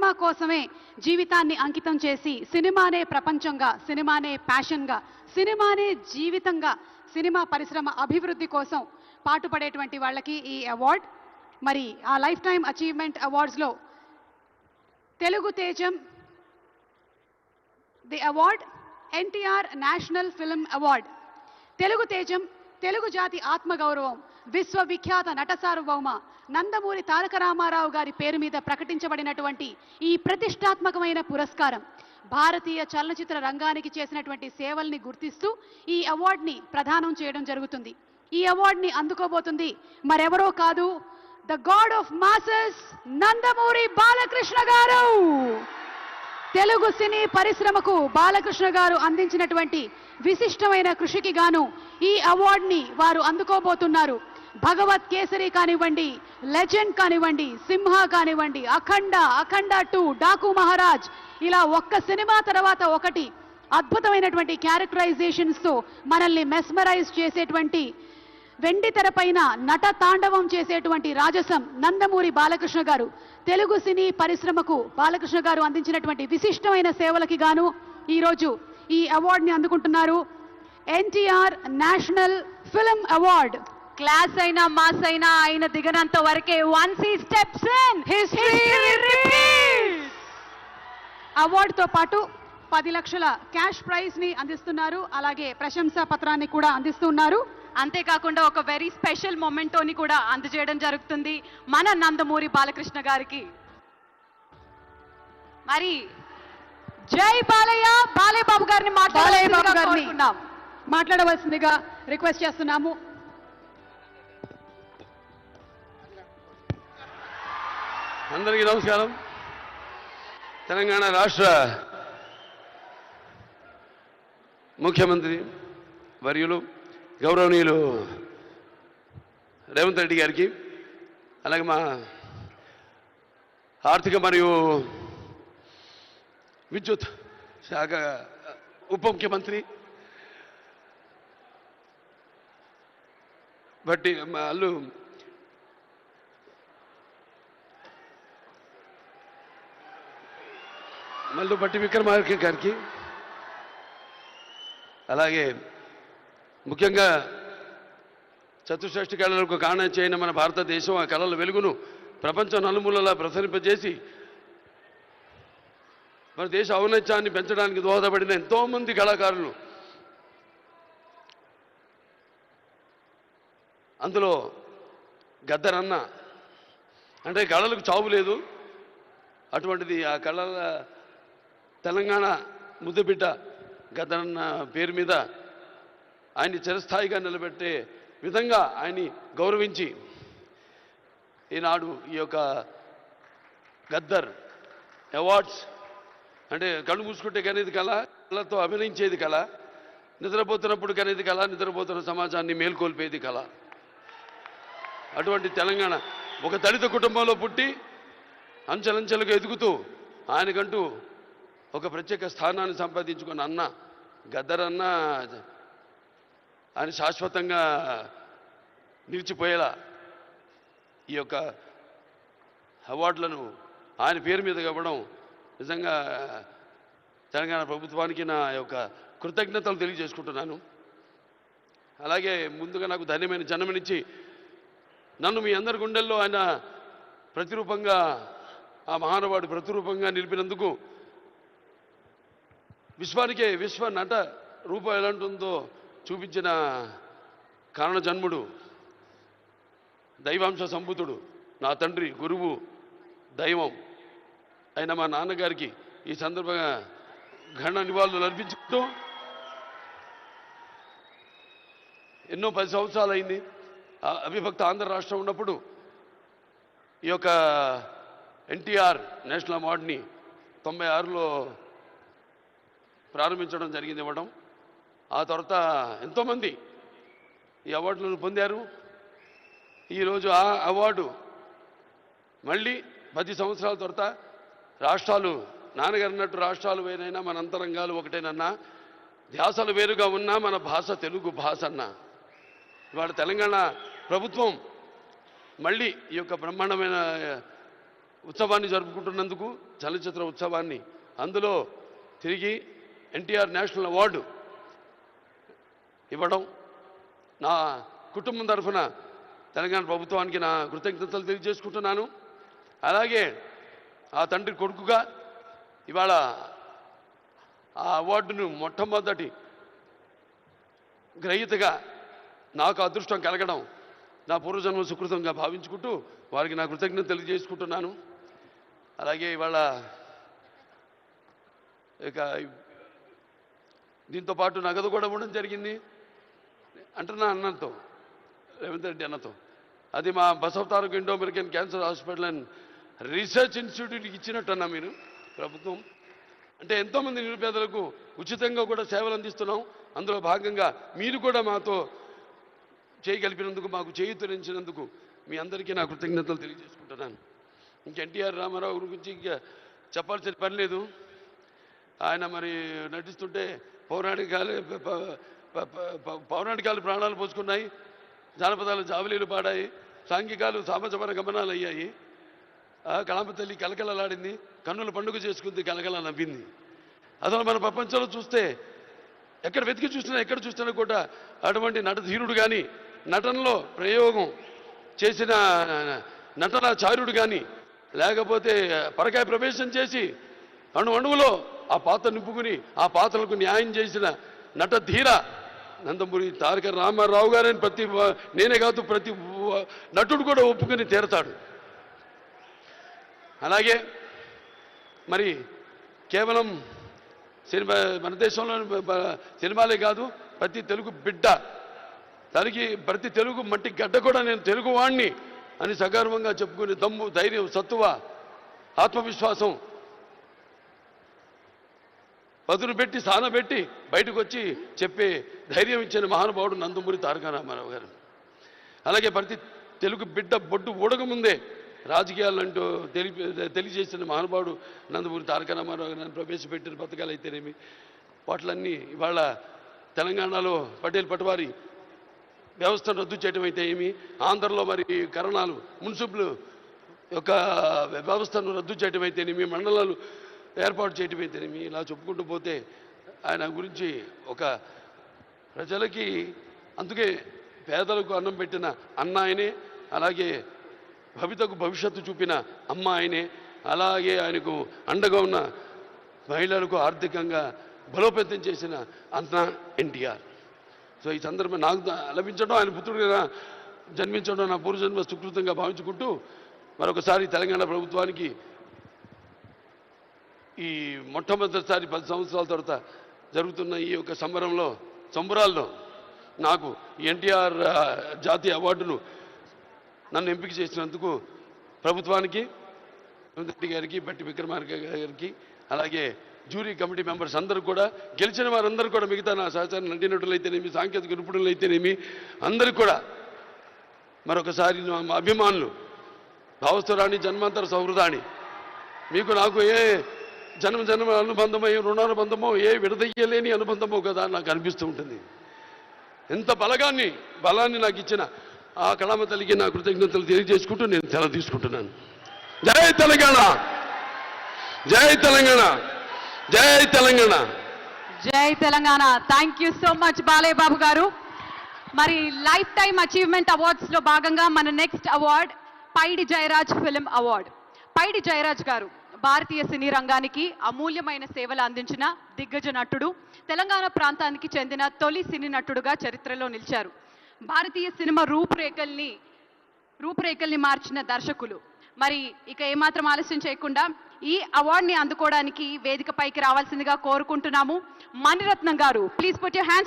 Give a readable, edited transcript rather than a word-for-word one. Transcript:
Cinema కోసమే జీవితాన్ని అంకితం చేసి సినిమానే ప్రపంచంగా, సినిమానే ప్యాషన్గా, సినిమానే జీవితంగా సినిమా పరిశ్రమ అభివృద్ధి కోసం పాటుపడేటువంటి వాళ్ళకి ఈ అవార్డ్. మరి ఆ లైఫ్ టైమ్ అచీవ్మెంట్ అవార్డ్స్లో తెలుగు తేజం the award NTR national film award. Telugu తేజం తెలుగు జాతి ఆత్మగౌరవం విశ్వవిఖ్యాత నట సార్వభౌమ నందమూరి తారక రామారావు గారి పేరు మీద ప్రకటించబడినటువంటి ఈ ప్రతిష్టాత్మకమైన పురస్కారం భారతీయ చలనచిత్ర రంగానికి చేసినటువంటి సేవల్ని గుర్తిస్తూ ఈ అవార్డుని ప్రదానం చేయడం జరుగుతుంది. ఈ అవార్డుని అందుకోబోతుంది మరెవరో కాదు, the God of masses Nandamuri Balakrishna గారు. తెలుగు సినీ పరిశ్రమకు బాలకృష్ణ గారు అందించినటువంటి విశిష్టమైన కృషికి గాను ఈ అవార్డుని వారు అందుకోబోతున్నారు. భగవత్ కేసరి కానివ్వండి, లెజెండ్ కానివ్వండి, సింహ కానివ్వండి, అఖండ, అఖండ 2, డాకు మహారాజ్, ఇలా ఒక్క సినిమా తర్వాత ఒకటి అద్భుతమైనటువంటి క్యారెక్టరైజేషన్స్తో మనల్ని మెస్మరైజ్ చేసేటువంటి, వెండి తెరపైన నట తాండవం చేసేటువంటి రాజసం నందమూరి బాలకృష్ణ గారు. తెలుగు సినీ పరిశ్రమకు బాలకృష్ణ గారు అందించినటువంటి విశిష్టమైన సేవలకి గాను ఈరోజు ఈ అవార్డుని అందుకుంటున్నారు. NTR national film award. Class అయినా మాస్ అయినా ఆయన దిగనంత వరకే once he steps in history repeats. అవార్డుతో పాటు 10 లక్షల క్యాష్ ప్రైజ్ ని అందిస్తున్నారు. అలాగే ప్రశంసా పత్రాన్ని కూడా అందిస్తున్నారు. అంతేకాకుండా ఒక వెరీ స్పెషల్ మొమెంటోని కూడా అందజేయడం జరుగుతుంది మన నందమూరి బాలకృష్ణ గారికి. మరి జై బాలయ్య, బాలయ్య బాబు గారిని మాట్లాడవలసిందిగా రిక్వెస్ట్ చేస్తున్నాము. అందరికీ నమస్కారం. తెలంగాణ రాష్ట్ర ముఖ్యమంత్రి వర్యులు గౌరవనీయులు రేవంత్ రెడ్డి గారికి, అలాగే మా ఆర్థిక మరియు విద్యుత్ శాఖ ఉప ముఖ్యమంత్రి బట్టి వాళ్ళు మల్లు బట్టి విక్రమార్క గారికి, అలాగే ముఖ్యంగా చతుషష్ఠి కళలకు కారణం చేయని మన భారతదేశం ఆ కళల వెలుగును ప్రపంచం నలుమూలలా ప్రసరింపజేసి మన దేశ ఔన్నత్యాన్ని పెంచడానికి దోహదపడిన ఎంతోమంది కళాకారులు, అందులో గద్దరన్న అంటే కళలకు చావు లేదు, అటువంటిది ఆ కళల తెలంగాణ ముద్దుబిడ్డ గద్దరన్న పేరు మీద ఆయన్ని చిరస్థాయిగా నిలబెట్టే విధంగా ఆయన్ని గౌరవించి ఈనాడు ఈ యొక్క గద్దర్ అవార్డ్స్ అంటే కళ్ళు మూసుకుంటే కనేది కళ, కళతో అభినయించేది కళ, నిద్రపోతున్నప్పుడు కనేది కళ, నిద్రపోతున్న సమాజాన్ని మేల్కొల్పేది కళ. అటువంటి తెలంగాణ ఒక దళిత కుటుంబంలో పుట్టి అంచెలంచెలుగా ఎదుగుతూ ఆయనకంటూ ఒక ప్రత్యేక స్థానాన్ని సంపాదించుకున్న అన్న గద్దరన్న ఆయన శాశ్వతంగా నిలిచిపోయేలా ఈ యొక్క అవార్డులను ఆయన పేరు మీద ఇవ్వడం నిజంగా తెలంగాణ ప్రభుత్వానికి నా యొక్క కృతజ్ఞతలు తెలియజేసుకుంటున్నాను. అలాగే ముందుగా నాకు ధన్యమైన జన్మనిచ్చి నన్ను మీ అందరి గుండెల్లో ఆయన ప్రతిరూపంగా, ఆ మహానుభావుడు ప్రతిరూపంగా నిలిపినందుకు, విశ్వానికే విశ్వ నట రూపం ఎలాంటిందో చూపించిన కారణ జన్ముడు, దైవాంశ సంభూతుడు, నా తండ్రి, గురువు, దైవం అయిన మా నాన్నగారికి ఈ సందర్భంగా ఘన నివాళులు అర్పించుకుంటూ, ఎన్నో 10 సంవత్సరాలు అయింది అవిభక్త ఆంధ్ర రాష్ట్రం ఉన్నప్పుడు ఈ యొక్క ఎన్టీఆర్ నేషనల్ అవార్డుని 96లో ప్రారంభించడం జరిగింది, ఇవ్వడం. ఆ తర్వాత ఎంతోమంది ఈ అవార్డులను పొందారు. ఈరోజు ఆ అవార్డు మళ్ళీ 10 సంవత్సరాల తర్వాత రాష్ట్రాలు, నాన్నగారు అన్నట్టు రాష్ట్రాలు వేరైనా మన అంతరంగాలు ఒకటేనన్నా, ధ్యాసలు వేరుగా ఉన్నా మన భాష తెలుగు భాష అన్నా. ఇవాళ తెలంగాణ ప్రభుత్వం మళ్ళీ ఈ యొక్క బ్రహ్మాండమైన ఉత్సవాన్ని జరుపుకుంటున్నందుకు, చలనచిత్ర ఉత్సవాన్ని, అందులో తిరిగి ఎన్టీఆర్ నేషనల్ అవార్డు ఇవ్వడం, నా కుటుంబం తరఫున తెలంగాణ ప్రభుత్వానికి నా కృతజ్ఞతలు తెలియజేసుకుంటున్నాను. అలాగే ఆ తండ్రి కొడుకుగా ఇవాళ ఆ అవార్డును మొట్టమొదటి గ్రహీతగా నాకు అదృష్టం కలగడం నా పూర్వజన్మ సుకృతంగా భావించుకుంటూ వారికి నా కృతజ్ఞత తెలియజేసుకుంటున్నాను. అలాగే ఇవాళ ఇక దీంతో పాటు నగదు కూడా ఇవ్వడం జరిగింది అంటున్నా అన్నతో, రేవంత్ రెడ్డి అన్నతో. అది మా Basavatharaka Indo American cancer hospital and research ఇన్స్టిట్యూట్కి ఇచ్చినట్టన్నా మీరు ప్రభుత్వం. అంటే ఎంతోమంది నిరుపేదలకు ఉచితంగా కూడా సేవలు అందిస్తున్నాం. అందులో భాగంగా మీరు కూడా మాతో చేయగలిపినందుకు, మాకు చేయూతనిచ్చినందుకు మీ అందరికీ నా కృతజ్ఞతలు తెలియజేసుకుంటున్నాను. ఇంక ఎన్టీఆర్ రామారావు గురించి ఇంకా చెప్పాల్సిన పని లేదు. ఆయన మరి నటిస్తుంటే పౌరాణికాలు ప్రాణాలు పోసుకున్నాయి, జానపదాలు జావలీలు పాడాయి, సాంఘికాలు సామజపర గమనాలు అయ్యాయి. కళామ తల్లి కలకలలాడింది, కన్నుల పండుగ చేసుకుంది, కలకల నవ్వింది. అసలు మన ప్రపంచంలో చూస్తే ఎక్కడ వెతికి చూసినా, ఎక్కడ చూసినా కూడా అటువంటి నటధీరుడు కానీ, నటనలో ప్రయోగం చేసిన నటనాచార్యుడు కానీ, లేకపోతే పరకాయ ప్రవేశం చేసి అణువులో ఆ పాత్ర నింపుకుని ఆ పాత్రలకు న్యాయం చేసిన నటధీర నందమూరి తారక రామారావు గారని నేనే కాదు ప్రతి నటుడు కూడా ఒప్పుకొని తీరతాడు. అలాగే మరి కేవలం సినిమా, మన దేశంలో సినిమాలే కాదు, ప్రతి తెలుగు బిడ్డ, ప్రతి తెలుగు మట్టి గడ్డ కూడా నేను తెలుగువాణ్ణి అని సగర్వంగా చెప్పుకునే దమ్ము, ధైర్యం, సత్తువ, ఆత్మవిశ్వాసం పదును పెట్టి సానబెట్టి బయటకు వచ్చి చెప్పే ధైర్యం ఇచ్చిన మహానుభావుడు నందమూరి తారక రామారావు గారు. అలాగే ప్రతి తెలుగు బిడ్డ బొడ్డు ఊడకముందే రాజకీయాలంటూ తెలియజేసిన మహానుభావుడు నందమూరి తారక రామారావు గారిని ప్రవేశపెట్టిన పథకాలు అయితేనేమి, వాటిలన్నీ ఇవాళ తెలంగాణలో పటేల్ పటవారి వ్యవస్థను రద్దు చేయడం అయితే ఏమి, ఆంధ్రలో మరి కరణాలు మున్సిపల్ యొక్క వ్యవస్థను రద్దు చేయడం అయితేనేమి, మండలాలు ఏర్పాటు చేయడం అయితేనేమి, ఇలా చెప్పుకుంటూ పోతే ఆయన గురించి ఒక ప్రజలకి, అందుకే పేదలకు అన్నం పెట్టిన అన్న ఆయనే, అలాగే భవితకు భవిష్యత్తు చూపిన అమ్మ ఆయనే, అలాగే ఆయనకు అండగా ఉన్న మహిళలకు ఆర్థికంగా బలోపేతం చేసిన అన్న ఎన్టీఆర్. సో ఈ సందర్భం నాకు లభించడం, ఆయన పుత్రుడిగా జన్మించడం నా పూర్వజన్మ సుకృతంగా భావించుకుంటూ మరొకసారి తెలంగాణ ప్రభుత్వానికి ఈ మొట్టమొదటిసారి 10 సంవత్సరాల తర్వాత జరుగుతున్న ఈ యొక్క సంబరాల్లో నాకు ఎన్టీఆర్ జాతీయ అవార్డును నన్ను ఎంపిక చేసినందుకు ప్రభుత్వానికి, రెడ్డి గారికి, బట్టి విక్రమార్క గారికి, అలాగే జ్యూరీ కమిటీ మెంబర్స్ అందరూ కూడా, గెలిచిన వారందరూ కూడా, మిగతా నా సహచార నటీనటులైతేనేమి, సాంకేతిక నిపుణులైతేనేమి, అందరూ కూడా మరొకసారి మా అభిమానులు, భావస్థురాణి జన్మాంతర సౌహృదాన్ని, మీకు నాకు ఏ జన్మ అనుబంధమో, ఏ రుణానుబంధమో, ఏ విడదయ్యలేని అనుబంధమో కదా నాకు అనిపిస్తూ ఉంటుంది. ఎంత బలాన్ని నాకు ఇచ్చిన ఆ కళామ తల్లికి నా కృతజ్ఞతలు తెలియజేసుకుంటూ నేను సెలవు తీసుకుంటున్నాను. జై తెలంగాణ, జై తెలంగాణ, జై తెలంగాణ, జై Telangana. Thank you so much Balayya Babu గారు. మరి లైఫ్ టైమ్ అచీవ్మెంట్ అవార్డ్స్ లో భాగంగా మన next award Paidi Jayaraj film award. Paidi Jayaraj గారు భారతీయ సినీ రంగానికి అమూల్యమైన సేవలు అందించిన దిగ్గజ నటుడు, తెలంగాణ ప్రాంతానికి చెందిన తొలి సినీ నటుడుగా చరిత్రలో నిలిచారు. భారతీయ సినిమా రూపురేఖల్ని మార్చిన దర్శకులు. మరి ఇక ఏమాత్రం ఆలస్యం చేయకుండా ఈ అవార్డుని అందుకోవడానికి వేదికపైకి రావాల్సిందిగా కోరుకుంటున్నాము. మణిరత్నం గారు, ప్లీజ్ పుట్ యువర్ హ్యాండ్స్